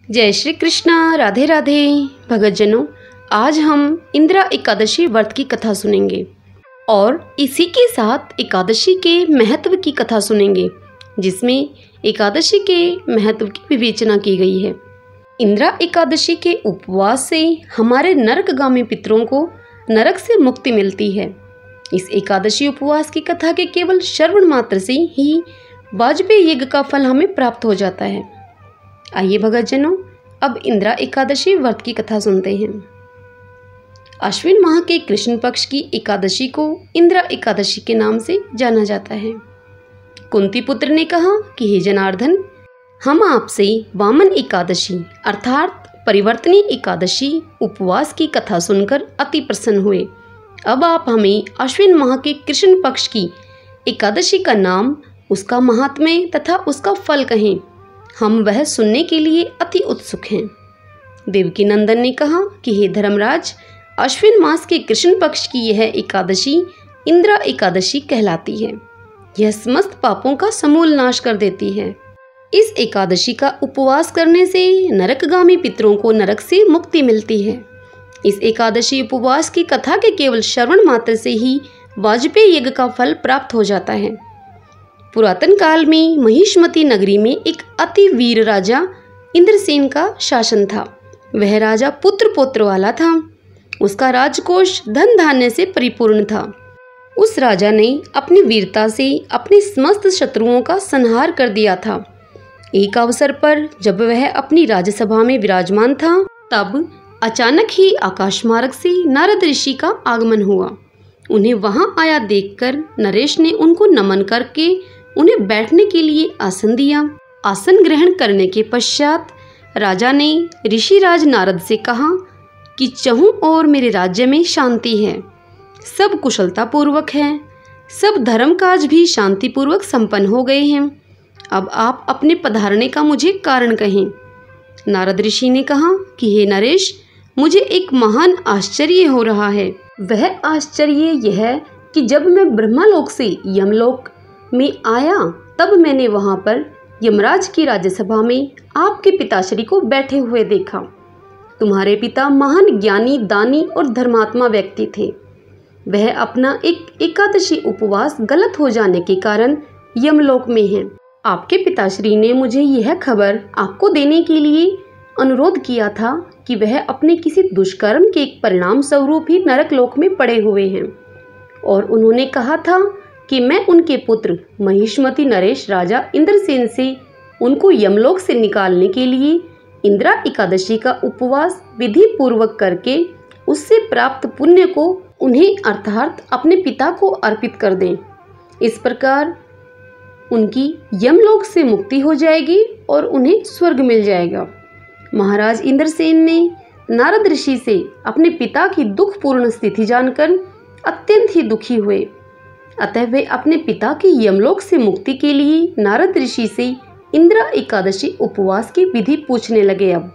जय श्री कृष्णा। राधे राधे भगतजनों, आज हम इंदिरा एकादशी व्रत की कथा सुनेंगे और इसी के साथ एकादशी के महत्व की कथा सुनेंगे, जिसमें एकादशी के महत्व की विवेचना की गई है। इंदिरा एकादशी के उपवास से हमारे नरकगामी पितरों को नरक से मुक्ति मिलती है। इस एकादशी उपवास की कथा के केवल श्रवण मात्र से ही वाजपेयी यज्ञ का फल हमें प्राप्त हो जाता है। आइए भगतजनों, अब इंदिरा एकादशी व्रत की कथा सुनते हैं। अश्विन माह के कृष्ण पक्ष की एकादशी को इंदिरा एकादशी के नाम से जाना जाता है। कुंती पुत्र ने कहा कि हे जनार्दन, हम आपसे वामन एकादशी अर्थात परिवर्तनी एकादशी उपवास की कथा सुनकर अति प्रसन्न हुए। अब आप हमें अश्विन माह के कृष्ण पक्ष की एकादशी का नाम, उसका महात्म्य तथा उसका फल कहें। हम वह सुनने के लिए अति उत्सुक हैं। देवकी नंदन ने कहा कि हे धर्मराज, अश्विन मास के कृष्ण पक्ष की यह एकादशी इंदिरा एकादशी कहलाती है। यह समस्त पापों का समूल नाश कर देती है। इस एकादशी का उपवास करने से नरकगामी पितरों को नरक से मुक्ति मिलती है। इस एकादशी उपवास की कथा के केवल श्रवण मात्र से ही वाजपेयी यज्ञ का फल प्राप्त हो जाता है। पुरातन काल में महिष्मती नगरी में एक अति वीर राजा इंद्रसेन का शासन था। वह राजा पुत्र पौत्र वाला था। उसका राजकोष धन धान्य से परिपूर्ण था। उस राजा ने अपनी वीरता से अपने समस्त शत्रुओं का संहार कर दिया था। एक अवसर पर जब वह अपनी राजसभा में विराजमान था, तब अचानक ही आकाश मार्ग से नारद ऋषि का आगमन हुआ। उन्हें वहां आया देखकर नरेश ने उनको नमन करके उन्हें बैठने के लिए आसन दिया। आसन ग्रहण करने के पश्चात राजा ने ऋषिराज नारद से कहा कि चहूं और मेरे राज्य में शांति है, सब कुशलता पूर्वक है, सब धर्म काज भी शांति पूर्वक संपन्न हो गए हैं। अब आप अपने पधारने का मुझे कारण कहें। नारद ऋषि ने कहा कि हे नरेश, मुझे एक महान आश्चर्य हो रहा है। वह आश्चर्य यह है कि जब मैं ब्रह्मलोक से यमलोक में आया, तब मैंने वहां पर यमराज की राज्यसभा में आपके पिताश्री को बैठे हुए देखा। तुम्हारे पिता महान ज्ञानी, दानी और धर्मात्मा व्यक्ति थे। वह अपना एक एकादशी उपवास गलत हो जाने के कारण यमलोक में हैं। आपके पिताश्री ने मुझे यह खबर आपको देने के लिए अनुरोध किया था कि वह अपने किसी दुष्कर्म के परिणाम स्वरूप ही नरक लोक में पड़े हुए हैं, और उन्होंने कहा था कि मैं उनके पुत्र महिष्मती नरेश राजा इंद्रसेन से उनको यमलोक से निकालने के लिए इंदिरा एकादशी का उपवास विधि पूर्वक करके उससे प्राप्त पुण्य को उन्हें अर्थात अपने पिता को अर्पित कर दें। इस प्रकार उनकी यमलोक से मुक्ति हो जाएगी और उन्हें स्वर्ग मिल जाएगा। महाराज इंद्रसेन ने नारद ऋषि से अपने पिता की दुखपूर्ण स्थिति जानकर अत्यंत ही दुखी हुए। अतः वे अपने पिता की यमलोक से मुक्ति के लिए नारद ऋषि से इंदिरा एकादशी उपवास की विधि पूछने लगे। अब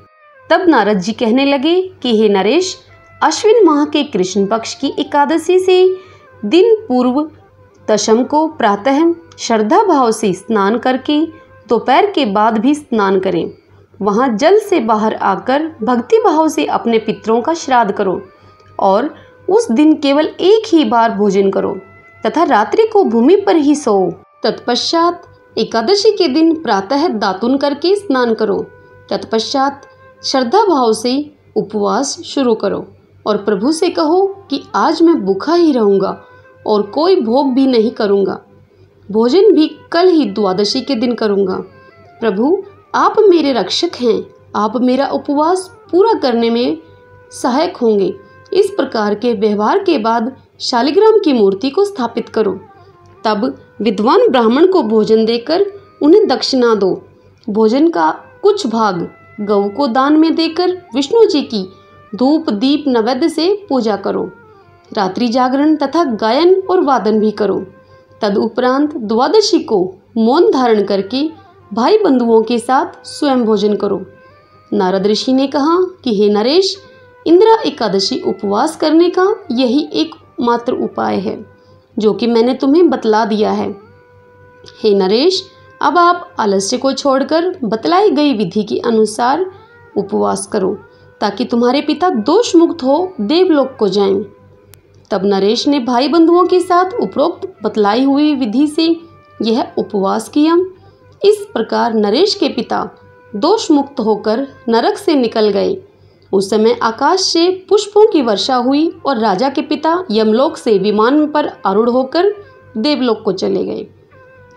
तब नारद जी कहने लगे कि हे नरेश, अश्विन माह के कृष्ण पक्ष की एकादशी से दिन पूर्व दशम को प्रातः श्रद्धा भाव से स्नान करके दोपहर के बाद भी स्नान करें। वहां जल से बाहर आकर भक्ति भाव से अपने पितरों का श्राद्ध करो और उस दिन केवल एक ही बार भोजन करो तथा रात्रि को भूमि पर ही सोओ। तत्पश्चात एकादशी के दिन प्रातः दातुन करके स्नान करो। तत्पश्चात श्रद्धा भाव से उपवास शुरू करो और प्रभु से कहो कि आज मैं भूखा ही रहूँगा और कोई भोग भी नहीं करूँगा। भोजन भी कल ही द्वादशी के दिन करूँगा। प्रभु, आप मेरे रक्षक हैं, आप मेरा उपवास पूरा करने में सहायक होंगे। इस प्रकार के व्यवहार के बाद शालिग्राम की मूर्ति को स्थापित करो। तब विद्वान ब्राह्मण को भोजन देकर उन्हें दक्षिणा दो। भोजन का कुछ भाग गऊ को दान में देकर विष्णु जी की धूप दीप नैवेद्य से पूजा करो। रात्रि जागरण तथा गायन और वादन भी करो। तदुपरांत द्वादशी को मौन धारण करके भाई बंधुओं के साथ स्वयं भोजन करो। नारद ऋषि ने कहा कि हे नरेश, इंदिरा एकादशी उपवास करने का यही एक मात्र उपाय है जो कि मैंने तुम्हें बतला दिया है। हे नरेश, अब आप आलस्य को छोड़कर बतलाई गई विधि के अनुसार उपवास करो ताकि तुम्हारे पिता दोष मुक्त हो देवलोक को जाएं। तब नरेश ने भाई बंधुओं के साथ उपरोक्त बतलाई हुई विधि से यह उपवास किया। इस प्रकार नरेश के पिता दोष मुक्त होकर नरक से निकल गए। उस समय आकाश से पुष्पों की वर्षा हुई और राजा के पिता यमलोक से विमान पर आरूढ़ होकर देवलोक को चले गए।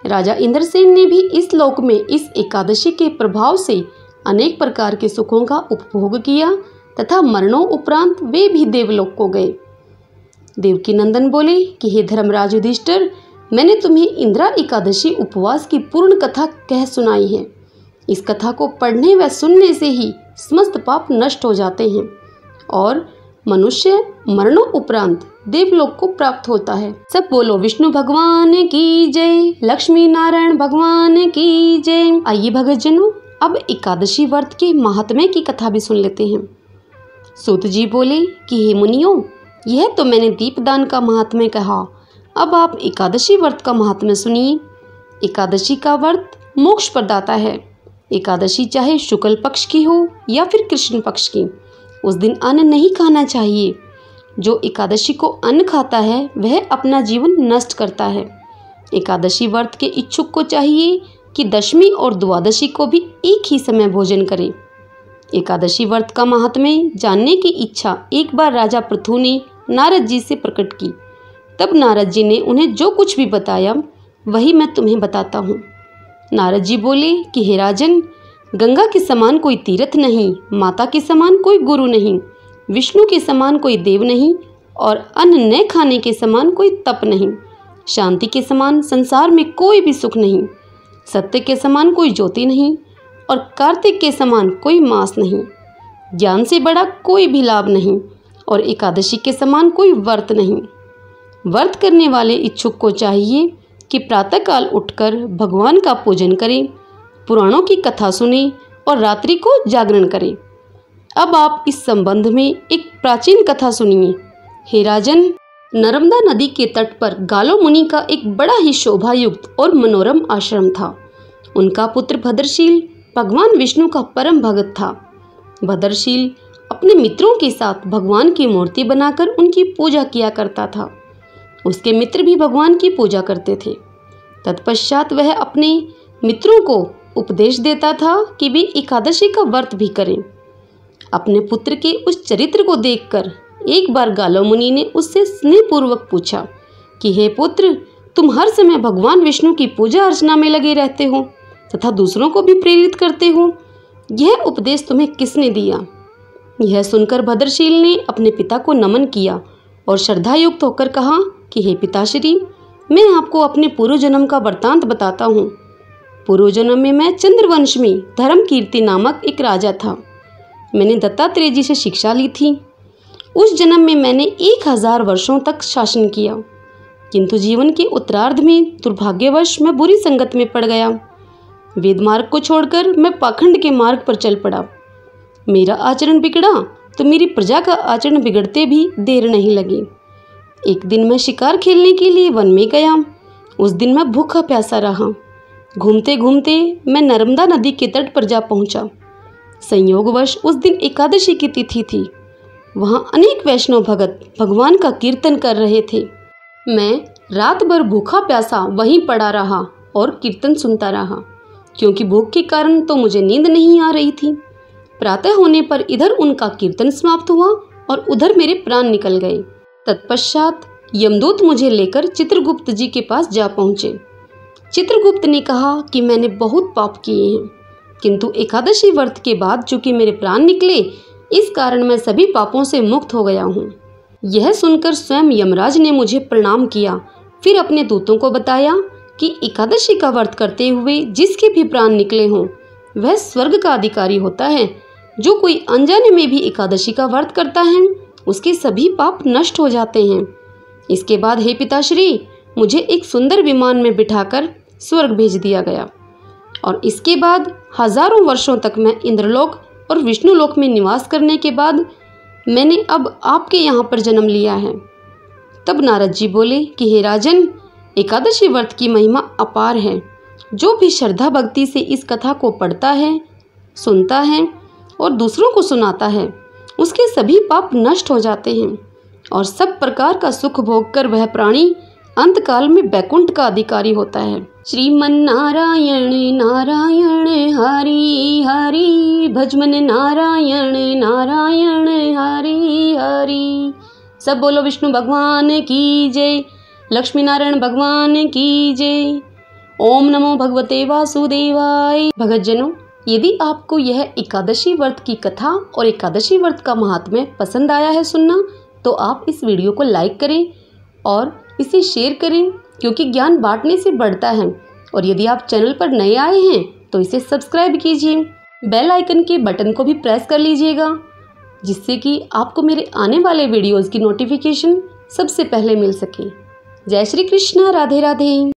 राजा इंद्रसेन ने भी इस लोक में इस एकादशी के प्रभाव से अनेक प्रकार के सुखों का उपभोग किया तथा मरणों उपरांत वे भी देवलोक को गए। देवकी नंदन बोले कि हे धर्मराज युधिष्ठिर, मैंने तुम्हें इंदिरा एकादशी उपवास की पूर्ण कथा कह सुनाई है। इस कथा को पढ़ने व सुनने से ही समस्त पाप नष्ट हो जाते हैं और मनुष्य मरणों उपरांत देवलोक को प्राप्त होता है। सब बोलो विष्णु भगवान की जय, लक्ष्मी नारायण भगवान की जय। आइए भगतजनों, अब एकादशी व्रत के महात्म्य की कथा भी सुन लेते हैं। सूत जी बोले कि हे मुनियों, यह तो मैंने दीपदान का महात्म्य कहा, अब आप एकादशी व्रत का महात्म्य सुनिए। एकादशी का व्रत मोक्ष प्रदाता है। एकादशी चाहे शुक्ल पक्ष की हो या फिर कृष्ण पक्ष की, उस दिन अन्न नहीं खाना चाहिए। जो एकादशी को अन्न खाता है वह अपना जीवन नष्ट करता है। एकादशी व्रत के इच्छुक को चाहिए कि दशमी और द्वादशी को भी एक ही समय भोजन करे। एकादशी व्रत का महात्म्य जानने की इच्छा एक बार राजा पृथु ने नारद जी से प्रकट की। तब नारद जी ने उन्हें जो कुछ भी बताया वही मैं तुम्हें बताता हूँ। नारद जी बोले कि हे राजन, गंगा के समान कोई तीर्थ नहीं, माता के समान कोई गुरु नहीं, विष्णु के समान कोई देव नहीं और अन्न न खाने के समान कोई तप नहीं, शांति के समान संसार में कोई भी सुख नहीं, सत्य के समान कोई ज्योति नहीं और कार्तिक के समान कोई मास नहीं, ज्ञान से बड़ा कोई भी लाभ नहीं और एकादशी के समान कोई व्रत नहीं। व्रत करने वाले इच्छुक को चाहिए कि प्रातःकाल उठकर भगवान का पूजन करें, पुराणों की कथा सुने और रात्रि को जागरण करें। अब आप इस संबंध में एक प्राचीन कथा सुनिए। हे राजन, नर्मदा नदी के तट पर गालो मुनि का एक बड़ा ही शोभायुक्त और मनोरम आश्रम था। उनका पुत्र भद्रशील भगवान विष्णु का परम भगत था। भद्रशील अपने मित्रों के साथ भगवान की मूर्ति बनाकर उनकी पूजा किया करता था। उसके मित्र भी भगवान की पूजा करते थे। तत्पश्चात वह अपने मित्रों को उपदेश देता था कि वे एकादशी का व्रत भी करें। अपने पुत्र के उस चरित्र को देखकर एक बार गालो मुनि ने उससे स्नेहपूर्वक पूछा कि हे पुत्र, तुम हर समय भगवान विष्णु की पूजा अर्चना में लगे रहते हो तथा दूसरों को भी प्रेरित करते हो, यह उपदेश तुम्हें किसने दिया? यह सुनकर भद्रशील ने अपने पिता को नमन किया और श्रद्धायुक्त होकर कहा कि हे पिताश्री, मैं आपको अपने पूर्व जन्म का वृत्तांत बताता हूँ। पूर्व जन्म में मैं चंद्रवंश में धर्मकीर्ति नामक एक राजा था। मैंने दत्तात्रेय जी से शिक्षा ली थी। उस जन्म में मैंने 1000 वर्षों तक शासन किया, किंतु जीवन के उत्तरार्ध में दुर्भाग्यवश मैं बुरी संगत में पड़ गया। वेद मार्ग को छोड़कर मैं पाखंड के मार्ग पर चल पड़ा। मेरा आचरण बिगड़ा तो मेरी प्रजा का आचरण बिगड़ते भी देर नहीं लगी। एक दिन मैं शिकार खेलने के लिए वन में गया। उस दिन मैं भूखा प्यासा रहा। घूमते घूमते मैं नर्मदा नदी के तट पर जा पहुंचा। संयोगवश उस दिन एकादशी की तिथि थी। वहां अनेक वैष्णव भगत भगवान का कीर्तन कर रहे थे। मैं रात भर भूखा प्यासा वहीं पड़ा रहा और कीर्तन सुनता रहा, क्योंकि भूख के कारण तो मुझे नींद नहीं आ रही थी। प्रातः होने पर इधर उनका कीर्तन समाप्त हुआ और उधर मेरे प्राण निकल गए। तत्पश्चात यमदूत मुझे लेकर चित्रगुप्त जी के पास जा पहुँचे। चित्रगुप्त ने कहा कि मैंने बहुत पाप किए हैं, किंतु एकादशी व्रत के बाद चूंकि मेरे प्राण निकले, इस कारण मैं सभी पापों से मुक्त हो गया हूँ। यह सुनकर स्वयं यमराज ने मुझे प्रणाम किया। फिर अपने दूतों को बताया कि एकादशी का व्रत करते हुए जिसके भी प्राण निकले हों वह स्वर्ग का अधिकारी होता है। जो कोई अनजाने में भी एकादशी का व्रत करता है उसके सभी पाप नष्ट हो जाते हैं। इसके बाद हे पिताश्री, मुझे एक सुंदर विमान में बिठाकर स्वर्ग भेज दिया गया और इसके बाद हजारों वर्षों तक मैं इंद्रलोक और विष्णुलोक में निवास करने के बाद मैंने अब आपके यहाँ पर जन्म लिया है। तब नारद जी बोले कि हे राजन, एकादशी व्रत की महिमा अपार है। जो भी श्रद्धा भक्ति से इस कथा को पढ़ता है, सुनता है और दूसरों को सुनाता है उसके सभी पाप नष्ट हो जाते हैं और सब प्रकार का सुख भोगकर वह प्राणी अंतकाल में बैकुंठ का अधिकारी होता है। श्रीमन नारायण नारायण हरि हरि, भजमन नारायण नारायण हरि हरि। सब बोलो विष्णु भगवान की जय, लक्ष्मी नारायण भगवान की जय। ओम नमो भगवते वासुदेवाय। भगतजनों, यदि आपको यह एकादशी व्रत की कथा और एकादशी व्रत का महात्म्य पसंद आया है सुनना, तो आप इस वीडियो को लाइक करें और इसे शेयर करें, क्योंकि ज्ञान बांटने से बढ़ता है। और यदि आप चैनल पर नए आए हैं तो इसे सब्सक्राइब कीजिए, बेल आइकन के बटन को भी प्रेस कर लीजिएगा, जिससे कि आपको मेरे आने वाले वीडियोस की नोटिफिकेशन सबसे पहले मिल सके। जय श्री कृष्णा, राधे राधे।